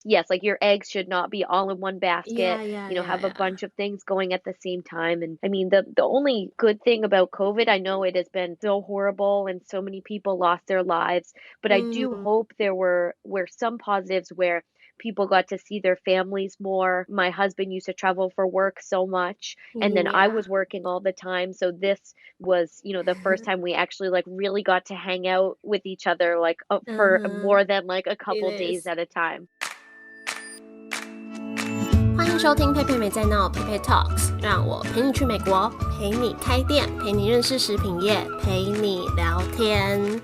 yes, like your eggs should not be all in one basket, have a yeah. bunch of things going at the same time. And I mean, the only good thing about COVID, I know it has been so horrible and so many people lost their lives, but I do Mm, hope there were some positives where people got to see their families more. My husband used to travel for work so much, and then I yeah. was working all the time. So this was, the first time we actually like really got to hang out with each other like for Uh-huh. more than like a It couple days is. at a time. 欢迎收听佩佩没在闹PeiPeiTalks，让我陪你去美国，陪你开店，陪你认识食品业，陪你聊天。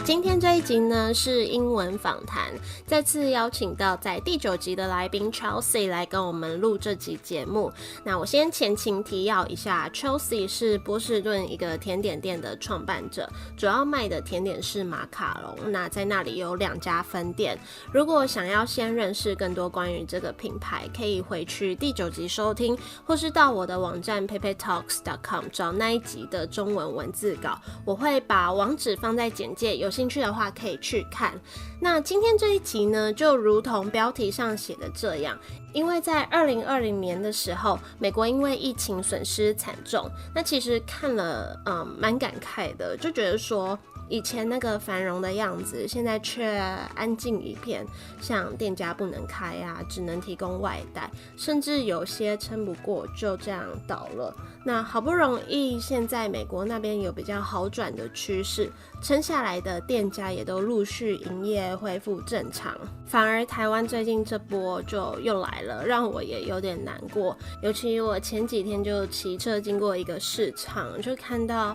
今天这一集呢是英文访谈，再次邀请到在第9集的来宾 Chelsey 来跟我们录这集节目。那我先前情提要一下， Chelsey 是波士顿一个甜点店的创办者，主要卖的甜点是马卡龙，那在那里有2家分店。如果想要先认识更多关于这个品牌，可以回去第9集收听，或是到我的网站 PeiPeiTalks.com 找那一集的中文文字稿，我会把网址放在简介，有兴趣的话可以去看。那今天这一集呢，就如同标题上写的这样，因为在2020年的时候，美国因为疫情损失惨重，那其实看了蛮感慨的，就觉得说以前那个繁荣的样子，现在却安静一片，像店家不能开啊，只能提供外带，甚至有些撑不过就这样倒了。那好不容易现在美国那边有比较好转的趋势，撑下来的店家也都陆续营业恢复正常，反而台湾最近这波就又来了，让我也有点难过。尤其我前几天就骑车经过一个市场，就看到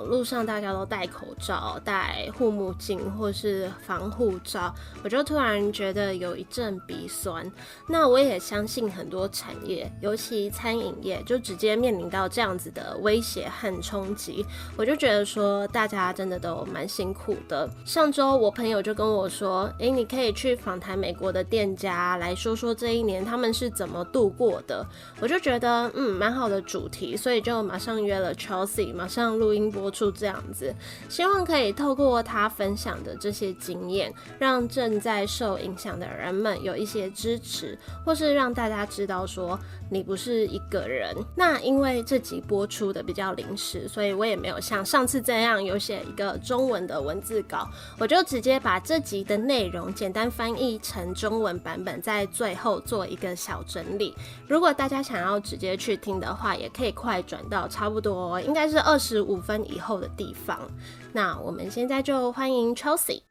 路上大家都戴口罩、戴护目镜或是防护罩，我就突然觉得有一阵鼻酸。那我也相信很多产业，尤其餐饮业，就直接面临到这样子的威胁和冲击。我就觉得说，大家真的都蛮辛苦的。上周我朋友就跟我说，你可以去访谈美国的店家，来说说这一年他们是怎么度过的。我就觉得蛮好的主题，所以就马上约了 Chelsey， 马上录音播出这样子，希望可以透过他分享的这些经验，让正在受影响的人们有一些支持，或是让大家知道说你不是一个人。那因为这集播出的比较临时，所以我也没有像上次这样有写一个中文的文字稿，我就直接把这集的内容简单翻译成中文版本，在最后做一个小整理。如果大家想要直接去听的话，也可以快转到差不多应该是25分以后的地方。那我们现在就欢迎 Chelsey。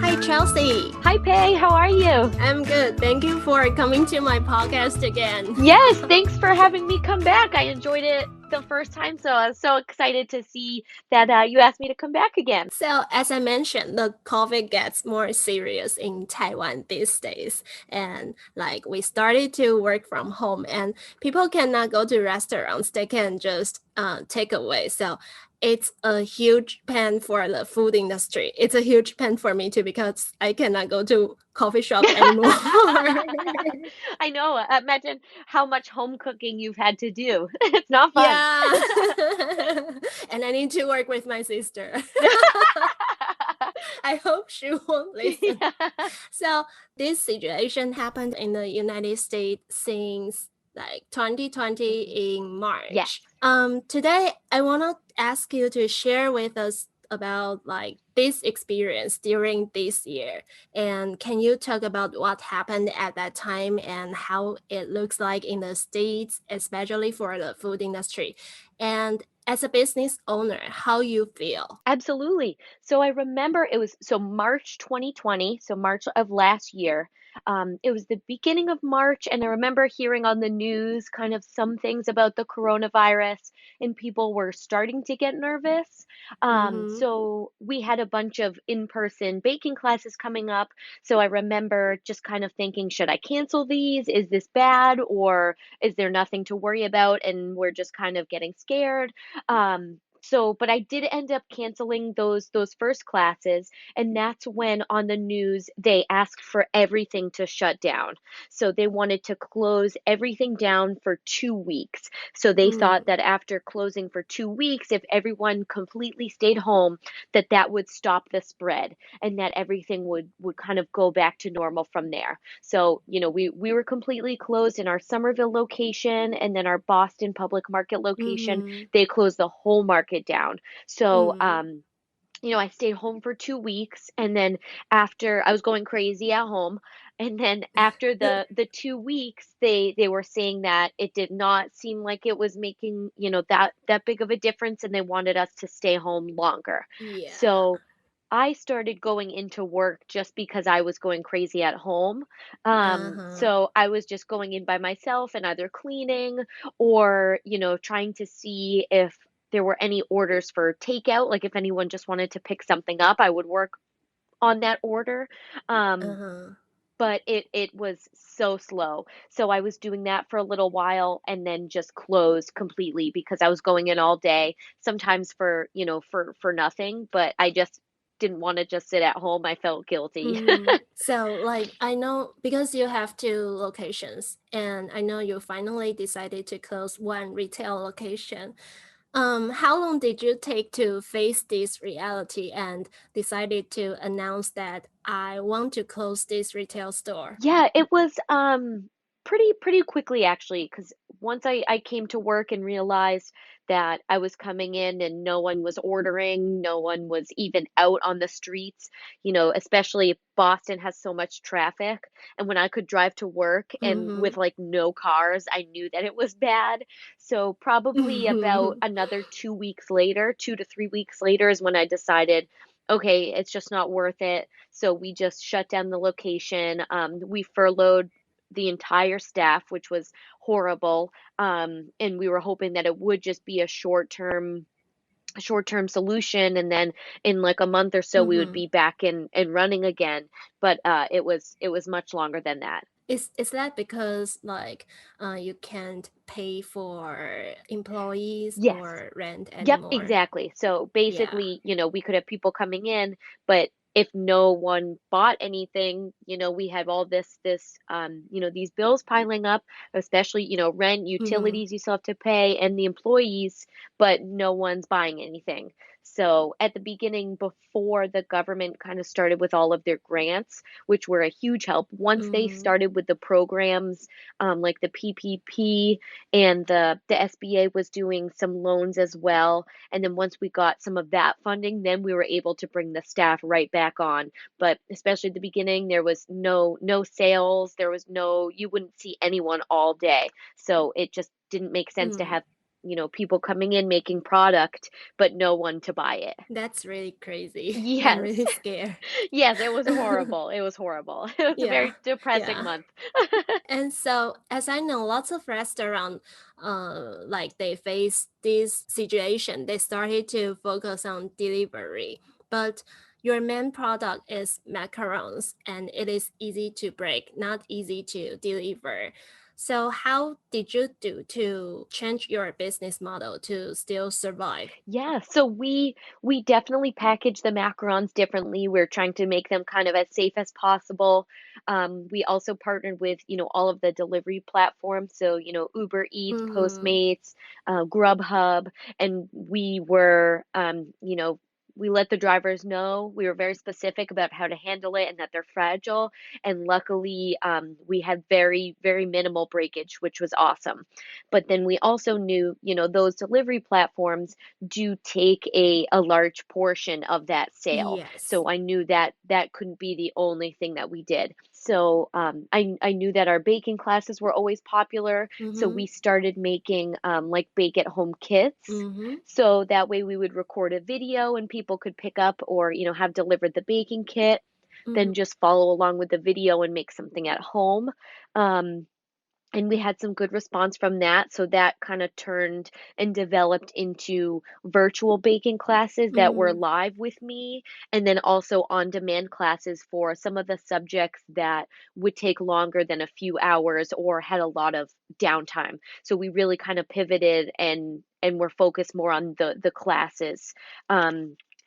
Hi Chelsey. Hi Pei, how are you? I'm good. Thank you for coming to my podcast again. Yes, thanks for having me come back. I enjoyed it the first time, so I was so excited to see that you asked me to come back again. So as I mentioned, the COVID gets more serious in Taiwan these days, and like we started to work from home and people cannot go to restaurants, they can just take away. So it's a huge pain for the food industry. It's a huge pain for me too, because I cannot go to coffee shop anymore. I know. Imagine how much home cooking you've had to do. It's not fun. Yeah. And I need to work with my sister. I hope she won't listen. Yeah. So this situation happened in the United States since like 2020 in March. Yes. Today I want to ask you to share with us about like this experience during this year, and can you talk about what happened at that time and how it looks like in the States, especially for the food industry, and as a business owner, how you feel? Absolutely. So I remember it was March 2020, so March of last year. It was the beginning of March, and I remember hearing on the news kind of some things about the coronavirus, and people were starting to get nervous. So we had a bunch of in-person baking classes coming up. So I remember just kind of thinking, should I cancel these? Is this bad, or is there nothing to worry about? And we're just kind of getting scared. But I did end up canceling those first classes, and that's when on the news they asked for everything to shut down. So they wanted to close everything down for 2 weeks. So they thought Mm, that after closing for 2 weeks, if everyone completely stayed home, that that would stop the spread and that everything would kind of go back to normal from there. So, we were completely closed in our Somerville location, and then our Boston public market location, mm-hmm, they closed the whole market down. So, mm, I stayed home for 2 weeks, and then after I was going crazy at home, and then after the 2 weeks, they were saying that it did not seem like it was making, that big of a difference, and they wanted us to stay home longer. yeah. So I started going into work just because I was going crazy at home. Uh-huh. So I was just going in by myself and either cleaning or, trying to see if there were any orders for takeout. Like if anyone just wanted to pick something up, I would work on that order. Um, Uh-huh. but it was so slow. So I was doing that for a little while and then just closed completely because I was going in all day, sometimes for nothing, but I just didn't want to just sit at home. I felt guilty. Mm-hmm. So, like, I know because you have two locations, and I know you finally decided to close one retail location. How long did you take to face this reality and decided to announce that I want to close this retail store? Yeah, it was pretty quickly actually, because once I came to work and realized that I was coming in and no one was ordering, no one was even out on the streets, especially Boston has so much traffic. And when I could drive to work and Mm-hmm. with like no cars, I knew that it was bad. So probably about another 2 weeks later, 2 to 3 weeks later is when I decided, okay, it's just not worth it. So we just shut down the location. We furloughed the entire staff, which was horrible. And we were hoping that it would just be a short term solution, and then in like a month or so we would Mm-hmm. be back and running again. But it was much longer than that. Is that because like you can't pay for employees Yes. or rent Yep, anymore? exactly. So Yeah. basically, we could have people coming in, but if no one bought anything, we have all these bills piling up, especially, rent, Mm-hmm. utilities you still have to pay, and the employees, but no one's buying anything. So at the beginning, before the government kind of started with all of their grants, which were a huge help, once they Mm-hmm. started with the programs, like the PPP, and the SBA was doing some loans as well. And then once we got some of that funding, then we were able to bring the staff right back on. But especially at the beginning, there was no sales, there was no you wouldn't see anyone all day. So it just didn't make sense to Mm. have, people coming in making product, but no one to buy it. That's really crazy. I'm Yes. really scared. Yes, it was horrible. It was horrible. It was a Yeah. very depressing Yeah. month. And so, as I know, lots of restaurants, like they face this situation, they started to focus on delivery. But your main product is macarons, and it is easy to break, not easy to deliver. So, how did you do to change your business model to still survive? Yeah, so we definitely package the macarons differently. We're trying to make them kind of as safe as possible. We also partnered with, all of the delivery platforms, so, Uber Eats, Mm-hmm. Postmates, Grubhub, and we let the drivers know. We were very specific about how to handle it and that they're fragile. And luckily, we had very, very minimal breakage, which was awesome. But then we also knew, those delivery platforms do take a large portion of that sale. Yes. So I knew that that couldn't be the only thing that we did. So I knew that our baking classes were always popular. So Mm-hmm. we started making like bake at home kits. Mm-hmm. So that way we would record a video and people could pick up or, have delivered the baking kit, Mm-hmm. then just follow along with the video and make something at home. Um, and we had some good response from that. So that kind of turned and developed into virtual baking classes that were Mm-hmm. live with me, and then also on demand classes for some of the subjects that would take longer than a few hours or had a lot of downtime. So we really kind of pivoted and we're focused more on the classes.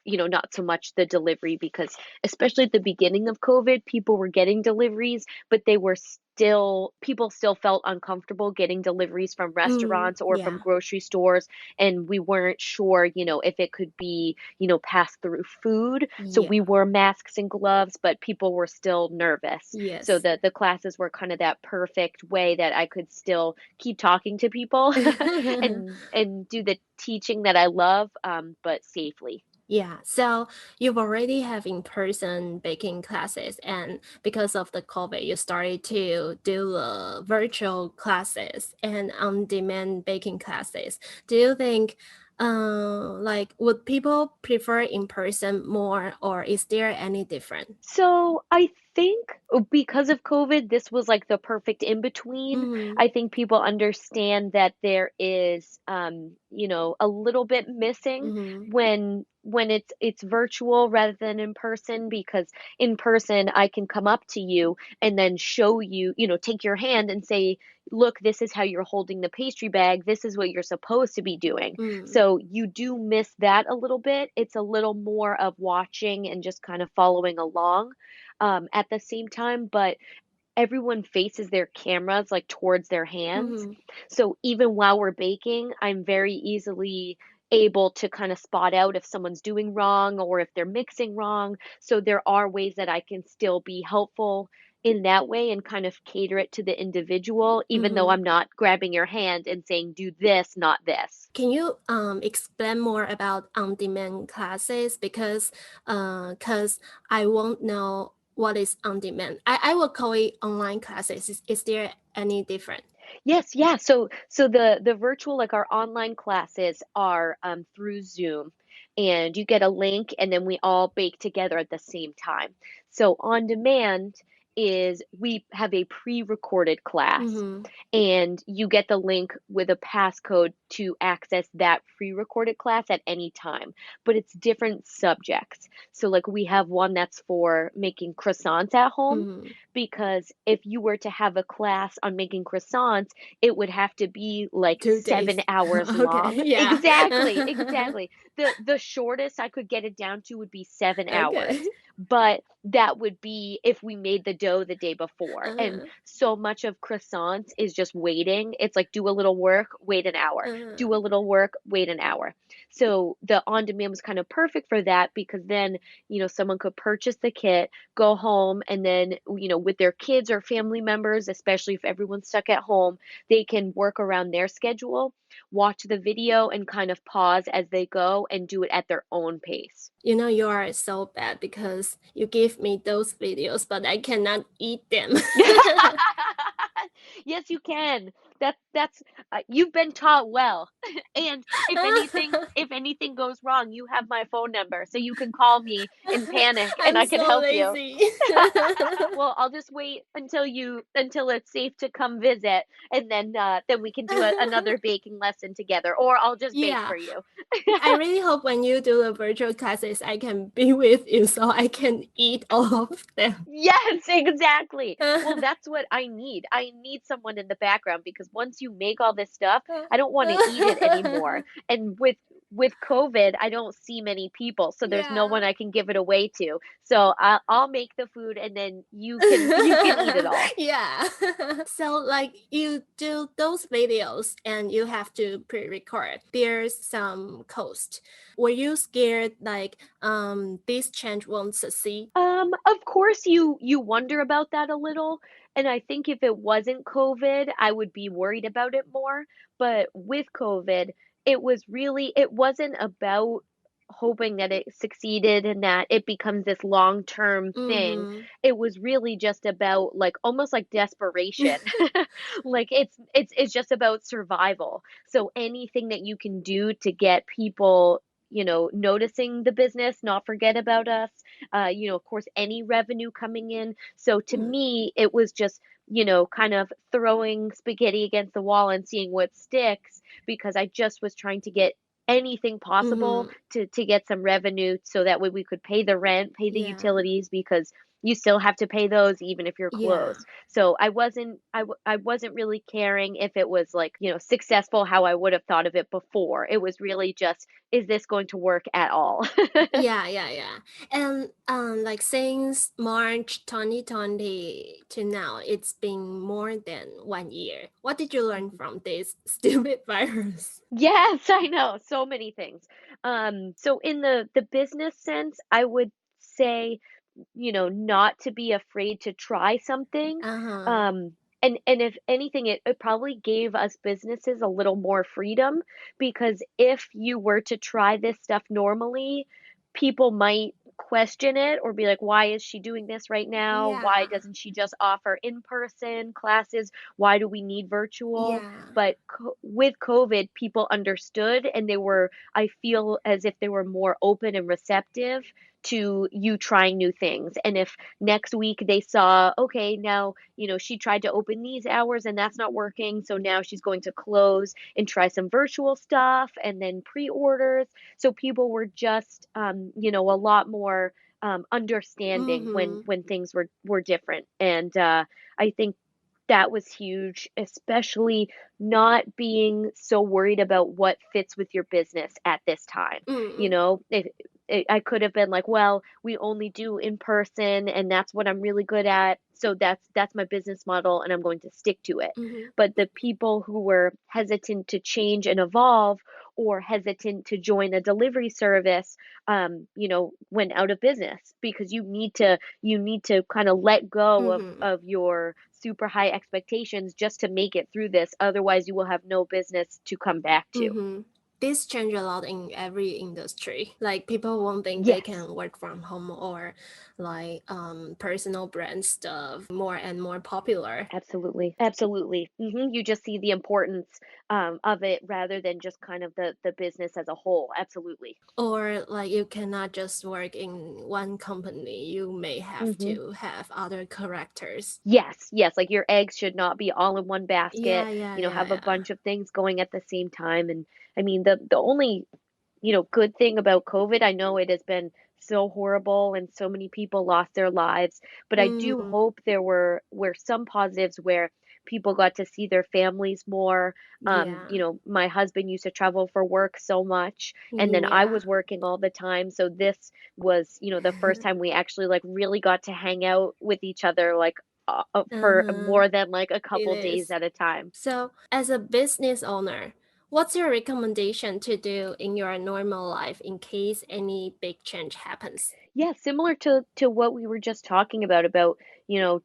Not so much the delivery, because especially at the beginning of COVID, people were getting deliveries, but people still felt uncomfortable getting deliveries from restaurants or from Yeah. grocery stores. And we weren't sure, if it could be, passed through food. So Yeah. we wore masks and gloves, but people were still nervous. Yes. So the classes were kind of that perfect way that I could still keep talking to people and do the teaching that I love, but safely. Yeah, so you've already have in-person baking classes, and because of the COVID, you started to do virtual classes and on-demand baking classes. Do you think, would people prefer in-person more, or is there any difference? So I think because of COVID, this was like the perfect in between. I think people understand that there is, a little bit missing when it's virtual rather than in person, because in person I can come up to you and then show you, take your hand and say, look, this is how you're holding the pastry bag. This is what you're supposed to be doing. So you do miss that a little bit. It's a little more of watching and just kind of following along at the same time, but everyone faces their cameras like towards their hands. So even while we're baking, I'm very easily able to kind of spot out if someone's doing wrong or if they're mixing wrong. So there are ways that I can still be helpful in that way and kind of cater it to the individual, even though I'm not grabbing your hand and saying, do this, not this. Can you explain more about on-demand classes? Because I won't know what is on-demand. I will call it online classes. Is there any different? Yes, yeah. So the virtual, like our online classes are through Zoom, and you get a link and then we all bake together at the same time. So on demand is we have a pre-recorded class and you get the link with a passcode to access that pre-recorded class at any time, but it's different subjects. So like we have one that's for making croissants at home, because if you were to have a class on making croissants, it would have to be like 7 hours long. Yeah. Exactly. The shortest I could get it down to would be 7 hours. But that would be if we made the dough the day before. And so much of croissants is just waiting. It's like do a little work, wait an hour. Do a little work, wait an hour. So the on-demand was kind of perfect for that, because then, someone could purchase the kit, go home, and then, with their kids or family members, especially if everyone's stuck at home, they can work around their schedule, watch the video, and kind of pause as they go and do it at their own pace. You are so bad because you give me those videos, but I cannot eat them. Yes, you can. That's you've been taught well. And if anything goes wrong, you have my phone number, so you can call me in panic and I can so help lazy. you. Well, I'll just wait until it's safe to come visit, and then we can do another baking lesson together, or I'll just bake for you. I really hope when you do the virtual classes, I can be with you so I can eat all of them. Yes, exactly. Well, that's what I need. I need someone in the background, because once you make all this stuff, I don't want to eat it anymore. And with COVID, I don't see many people, so there's no one I can give it away to. So I'll make the food, and then you can eat it all. Yeah. So like you do those videos and you have to pre-record. There's some cost. Were you scared like this change won't succeed? Of course you wonder about that a little. And I think if it wasn't COVID, I would be worried about it more. But with COVID, it wasn't about hoping that it succeeded and that it becomes this long-term thing. It was really just about like almost like desperation. Like it's just about survival. So anything that you can do to get people noticing the business, not forget about us, of course, any revenue coming in. So to me, it was just, kind of throwing spaghetti against the wall and seeing what sticks, because I just was trying to get anything possible to get some revenue, so that way we could pay the rent, pay the utilities, because you still have to pay those even if you're Yeah. closed. So I wasn't really caring if it was like, successful how I would have thought of it before. It was really just, is this going to work at all? Yeah. And like since March 2020 to now, it's been more than 1 year. What did you learn from this stupid virus? Yes, I know. So many things. So in the business sense, I would say, not to be afraid to try something. Uh-huh. And if anything, it probably gave us businesses a little more freedom, because if you were to try this stuff normally, people might question it or be like, why is she doing this right now? Why Yeah. doesn't she just offer in-person classes? Why do we need virtual? Yeah. But with COVID, people understood, and I feel as if they were more open and receptive to you trying new things. And if next week they saw, okay, now, she tried to open these hours and that's not working, so now she's going to close and try some virtual stuff and then pre-orders. So people were just, a lot more understanding Mm-hmm. when things were different. And I think that was huge, especially not being so worried about what fits with your business at this time. Mm-hmm. I could have been like, well, we only do in person and that's what I'm really good at. So that's my business model and I'm going to stick to it. Mm-hmm. But the people who were hesitant to change and evolve, or hesitant to join a delivery service, went out of business, because you need to kind of let go Mm-hmm. of your super high expectations just to make it through this. Otherwise, you will have no business to come back to. Mm-hmm. This change a lot in every industry. Like people won't think they Yes. can work from home, or like personal brand stuff more and more popular. Absolutely. Absolutely. You just see the importance of it rather than just kind of the business as a whole. Absolutely. Or like you cannot just work in one company. You may have hmm to have other characters. Yes, yes. Like your eggs should not be all in one basket, have a Yeah. bunch of things going at the same time. And I mean, the only, good thing about COVID, I know it has been so horrible and so many people lost their lives, but I do Mm, hope there were some positives where people got to see their families more. yeah. My husband used to travel for work so much, and then I Yeah. was working all the time. So this was, the first time we actually like really got to hang out with each other, like for Uh-huh. more than like a It couple days is. at a time. So, as a business owner, what's your recommendation to do in your normal life in case any big change happens? Yeah, similar to what we were just talking about,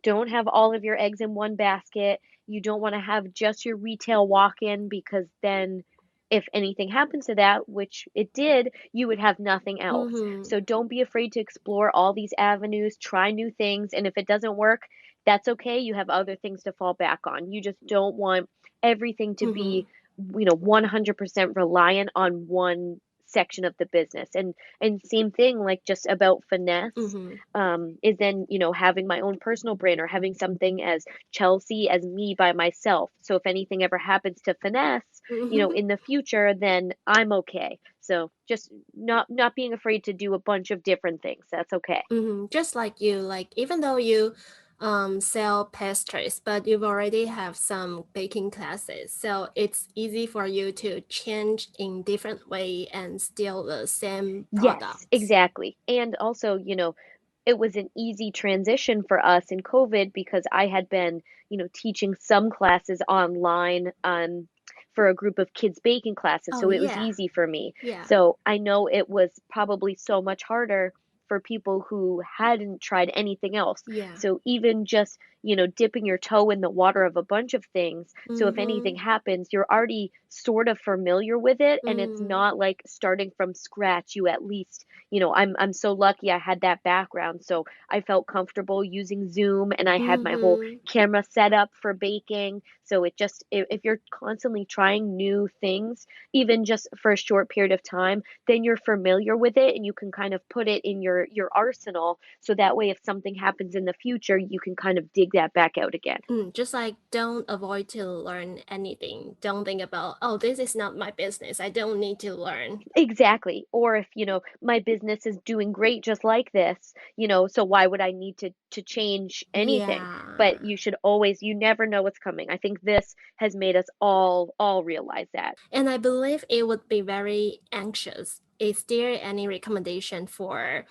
don't have all of your eggs in one basket. You don't want to have just your retail walk-in, because then if anything happens to that, which it did, you would have nothing else. Mm-hmm. So don't be afraid to explore all these avenues, try new things, and if it doesn't work, that's okay. You have other things to fall back on. You just don't want everything to Mm-hmm. be, 100% reliant on one section of the business. And same thing, like just about finesse, Mm-hmm. is then, having my own personal brand, or having something as Chelsey, as me by myself. So if anything ever happens to finesse, in the future, then I'm okay. So just not being afraid to do a bunch of different things. That's okay. Mm-hmm. Just like you, like even though you sell pastries, but you've already have some baking classes, so it's easy for you to change in different way and still the same Yes, products. exactly. And also, it was an easy transition for us in COVID, because I had been, teaching some classes online, for a group of kids baking classes. Oh So it was yeah, easy for me. yeah, So I know it was probably so much harder for people who hadn't tried anything else. yeah. So even just, dipping your toe in the water of a bunch of things. So if anything Mm-hmm. happens, you're already sort of familiar with it, and it's Mm, not like starting from scratch. You at least, I'm so lucky I had that background. So I felt comfortable using Zoom, and I had my whole mm-hmm. camera set up for baking. So it just, if you're constantly trying new things, even just for a short period of time, then you're familiar with it and you can kind of put it in your arsenal, so that way if something happens in the future, you can kind of dig that back out again. Just like don't avoid to learn anything. Don't think about, oh, this is not my business. I don't need to learn. Exactly. Or if, my business is doing great just like this, so why would I need to change anything? But Yeah. you never know what's coming. I think this has made us all realize that. And I believe it would be very anxious. Is there any recommendation for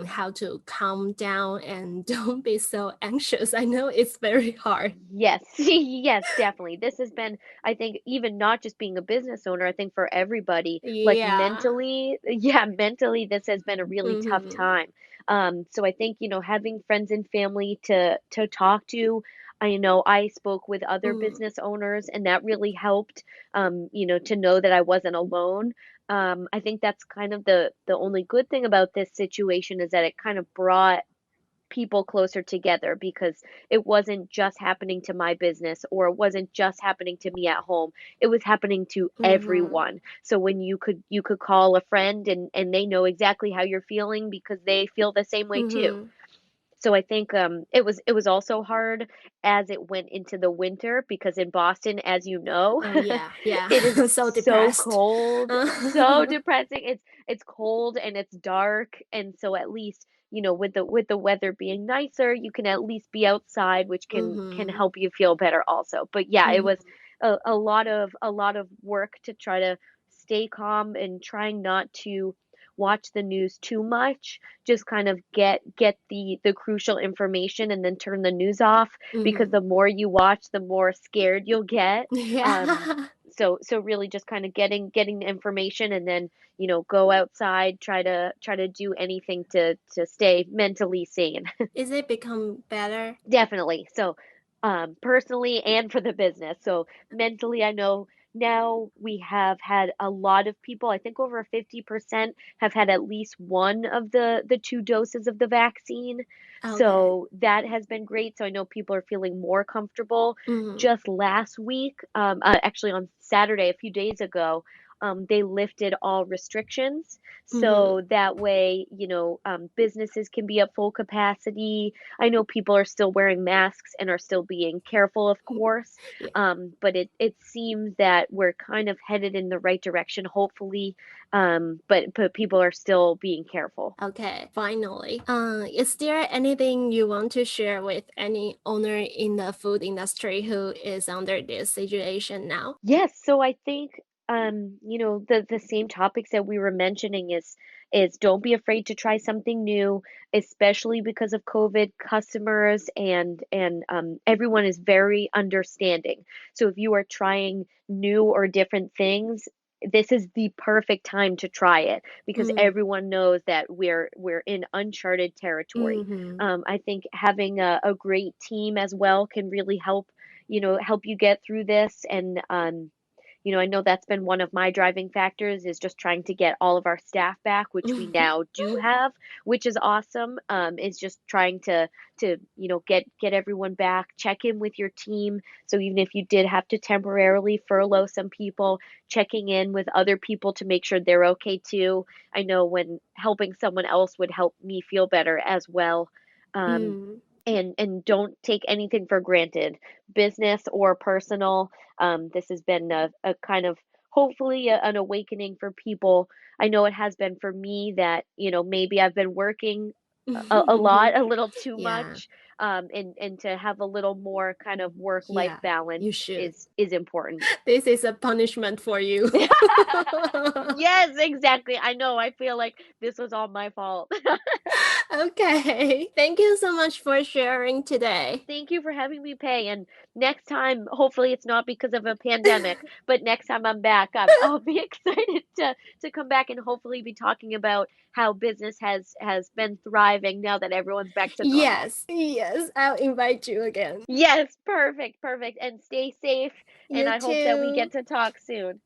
how to calm down and don't be so anxious? I know it's very hard. Yes, yes, definitely. This has been, I think, even not just being a business owner, I think for everybody, like Yeah. mentally, yeah, mentally, this has been a really tough Mm-hmm. time. So I think, having friends and family to talk to. I know I spoke with other Mm. business owners, and that really helped, to know that I wasn't alone. I think that's kind of the only good thing about this situation is that it kind of brought people closer together because it wasn't just happening to my business or it wasn't just happening to me at home. It was happening to Mm-hmm. everyone. So when you could call a friend and they know exactly how you're feeling because they feel the same way too. Mm-hmm. So I think it was also hard as it went into the winter because in Boston, as you know, Oh yeah, yeah. it is So so depressed. cold, so depressing. It's cold and it's dark, and so at least, with the weather being nicer, you can at least be outside, which can Mm-hmm. help you feel better also. But yeah, it was Mm-hmm. a lot of work to try to stay calm and trying not to watch the news too much, just kind of get the crucial information and then turn the news off because Mm-hmm. the more you watch, the more scared you'll get. Um, Yeah. so really just kind of getting the information and then, go outside, try to do anything to stay mentally sane. Is it become better? Definitely. So, personally and for the business. So mentally, I know now we have had a lot of people, I think over 50% have had at least one of the two doses of the vaccine. Okay. So that has been great. So I know people are feeling more comfortable. Mm-hmm. Just last week, actually on Saturday, a few days ago, they lifted all restrictions. Mm-hmm. So that way, businesses can be at full capacity. I know people are still wearing masks and are still being careful, of course, Yeah. but it seems that we're kind of headed in the right direction, hopefully. But people are still being careful. Okay, finally. Is there anything you want to share with any owner in the food industry who is under this situation now? Yes, so I think the same topics that we were mentioning is don't be afraid to try something new, especially because of COVID. Customers and everyone is very understanding. So if you are trying new or different things, this is the perfect time to try it because Mm. everyone knows that we're in uncharted territory. Mm-hmm. I think having a great team as well can really help you get through this. And I know that's been one of my driving factors is just trying to get all of our staff back, which we now do have, which is awesome. Is just trying to get everyone back, check in with your team. So even if you did have to temporarily furlough some people, checking in with other people to make sure they're okay too. I know when helping someone else would help me feel better as well. Um, Mm. and don't take anything for granted, business or personal. This has been a kind of hopefully an awakening for people. I know it has been for me that, maybe I've been working a lot, a little too Yeah, much, and to have a little more kind of work-life yeah, balance you should. is important. This is a punishment for you. Yes, exactly. I know. I feel like this was all my fault. Okay. Thank you so much for sharing today. Thank you for having me, Pei. And next time, hopefully it's not because of a pandemic, but next time I'm back, I'll be excited to come back and hopefully be talking about how business has been thriving now that everyone's back to normal. Yes, yes, I'll invite you again. Yes, perfect, perfect. And stay safe. And You I hope that we too. get to talk soon.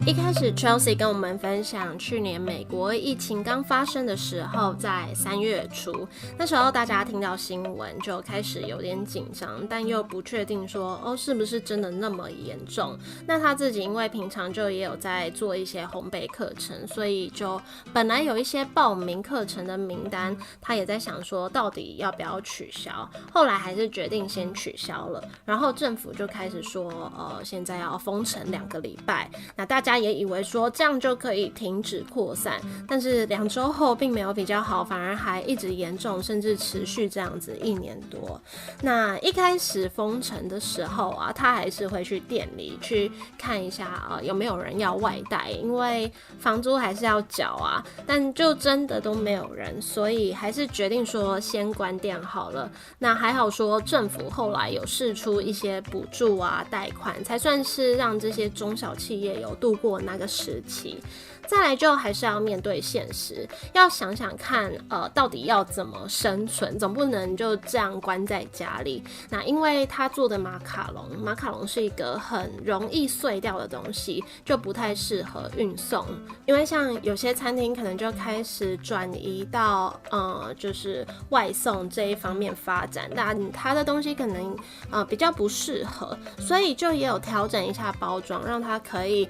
一开始 Chelsey 跟我们分享去年美国疫情刚发生的时候，在3月初，那时候大家听到新闻就开始有点紧张，但又不确定说是不是真的那么严重。那他自己因为平常就也有在做一些烘焙课程，所以就本来有一些报名课程的名单，他也在想说到底要不要取消，后来还是决定先取消了。然后政府就开始说现在要封城2个礼拜，那大家也以为说这样就可以停止扩散，但是2周后并没有比较好，反而还一直严重，甚至持续这样子1年多。那一开始封城的时候啊，他还是会去店里去看一下有没有人要外带，因为房租还是要缴啊，但就真的都没有人，所以还是决定说先关店好了。那还好说政府后来有释出一些补助啊贷款，才算是让这些中小企业有度过那个时期。再来就还是要面对现实，要想想看到底要怎么生存，总不能就这样关在家里。那因为他做的马卡龙是一个很容易碎掉的东西，就不太适合运送。因为像有些餐厅可能就开始转移到就是外送这一方面发展，但他的东西可能比较不适合，所以就也有调整一下包装，让它可以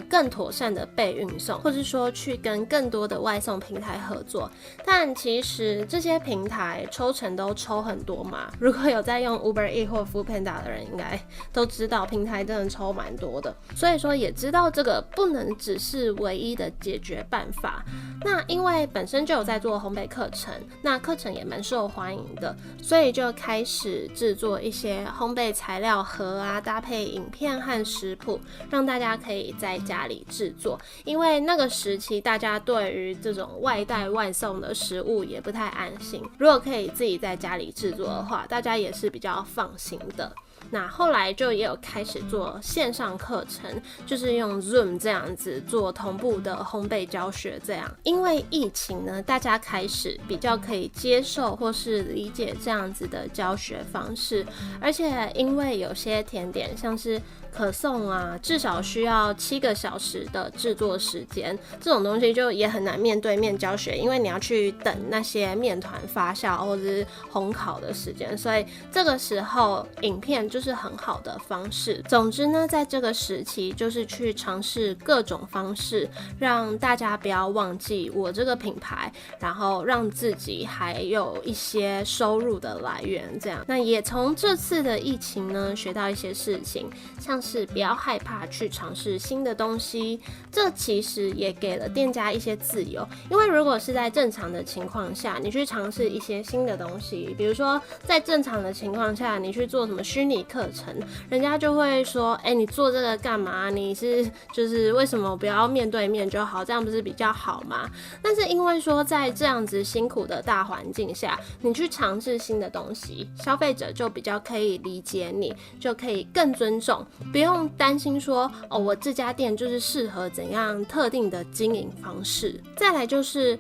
更妥善的被运送，或是说去跟更多的外送平台合作。但其实这些平台抽成都抽很多嘛，如果有在用 Uber Eats 或 Foodpanda 的人应该都知道平台真的抽蛮多的，所以说也知道这个不能只是唯一的解决办法。那因为本身就有在做烘焙课程，那课程也蛮受欢迎的，所以就开始制作一些烘焙材料盒啊，搭配影片和食谱，让大家可以在家里制作。因为那个时期大家对于这种外带外送的食物也不太安心，如果可以自己在家里制作的话，大家也是比较放心的。那后来就也有开始做线上课程，就是用 Zoom 这样子做同步的烘焙教学这样。因为疫情呢，大家开始比较可以接受或是理解这样子的教学方式，而且因为有些甜点像是可颂啊，至少需要7个小时的制作时间，这种东西就也很难面对面教学，因为你要去等那些面团发酵或者是烘烤的时间，所以这个时候影片就是很好的方式。总之呢，在这个时期就是去尝试各种方式，让大家不要忘记我这个品牌，然后让自己还有一些收入的来源这样。那也从这次的疫情呢学到一些事情，像是不要害怕去尝试新的东西，这其实也给了店家一些自由。因为如果是在正常的情况下，你去尝试一些新的东西，比如说在正常的情况下你去做什么虚拟课程，人家就会说你做这个干嘛，你是就是为什么不要面对面就好，这样不是比较好吗？但是因为说在这样子辛苦的大环境下，你去尝试新的东西，消费者就比较可以理解你，就可以更尊重，不用担心说我这家店就是适合怎样特定的经营方式。再来就是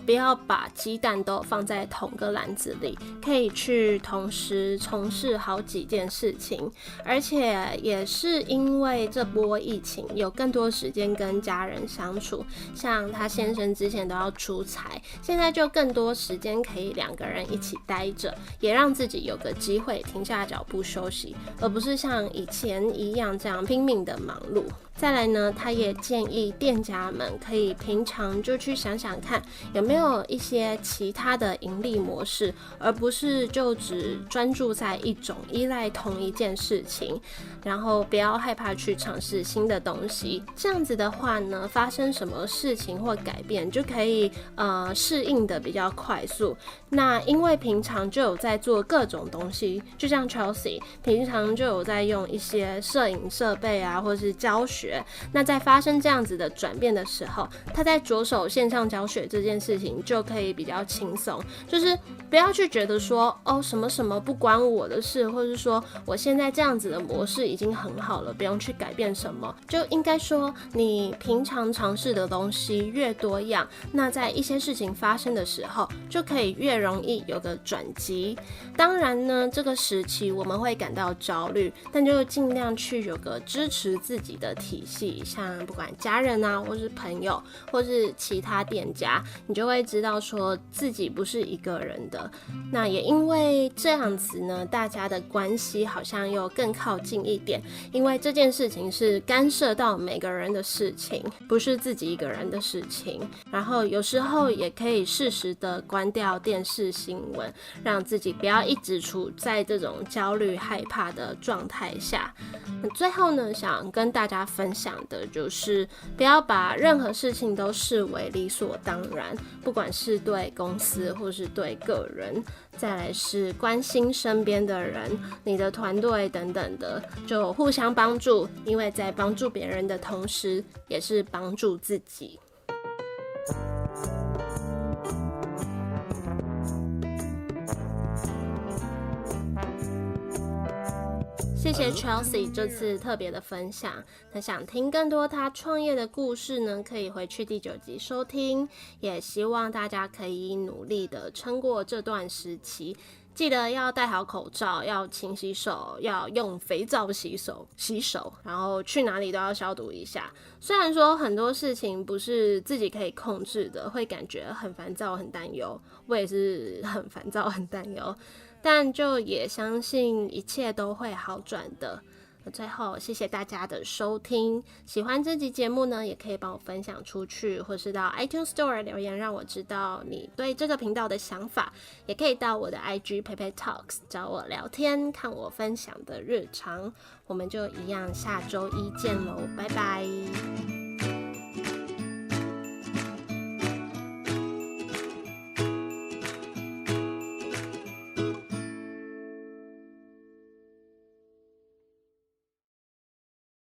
不要把鸡蛋都放在同个篮子里，可以去同时从事好几件事情。而且也是因为这波疫情有更多时间跟家人相处，像他先生之前都要出差，现在就更多时间可以2个人一起待着，也让自己有个机会停下脚步休息，而不是像以前一样这样拼命的忙碌。再来呢，他也建议店家们可以平常就去想想看有没有一些其他的盈利模式，而不是就只专注在一种依赖同一件事情，然后不要害怕去尝试新的东西。这样子的话呢，发生什么事情或改变就可以适应的比较快速。那因为平常就有在做各种东西，就像 Chelsey 平常就有在用一些摄影设备啊，或是教学，那在发生这样子的转变的时候，他在着手线上教学这件事情就可以比较轻松，就是不要去觉得说什么什么不关我的事，或是说我现在这样子的模式已经很好了，不用去改变什么。就应该说你平常尝试的东西越多样，那在一些事情发生的时候就可以越容易有个转机。当然呢，这个时期我们会感到焦虑，但就尽量去有个支持自己的体体系，像不管家人啊，或是朋友，或是其他店家，你就会知道说自己不是一个人的。那也因为这样子呢，大家的关系好像又更靠近一点，因为这件事情是干涉到每个人的事情，不是自己一个人的事情。然后有时候也可以适时的关掉电视新闻，让自己不要一直处在这种焦虑害怕的状态下。最后呢，想跟大家分享的就是不要把任何事情都视为理所当然，不管是对公司或是对个人。再来是关心身边的人，你的团队等等的，就互相帮助，因为在帮助别人的同时也是帮助自己。谢谢 Chelsey 这次特别的分享。那想听更多他创业的故事呢，可以回去第9集收听。也希望大家可以努力的撑过这段时期，记得要戴好口罩，要勤洗手，要用肥皂洗手，然后去哪里都要消毒一下。虽然说很多事情不是自己可以控制的，会感觉很烦躁、很担忧，我也是很烦躁、很担忧。但就也相信一切都会好转的。最后谢谢大家的收听，喜欢这集节目呢，也可以帮我分享出去，或是到 iTunes Store 留言让我知道你对这个频道的想法，也可以到我的 IG PeiPeiTalks 找我聊天，看我分享的日常。我们就一样下周一见咯，拜拜。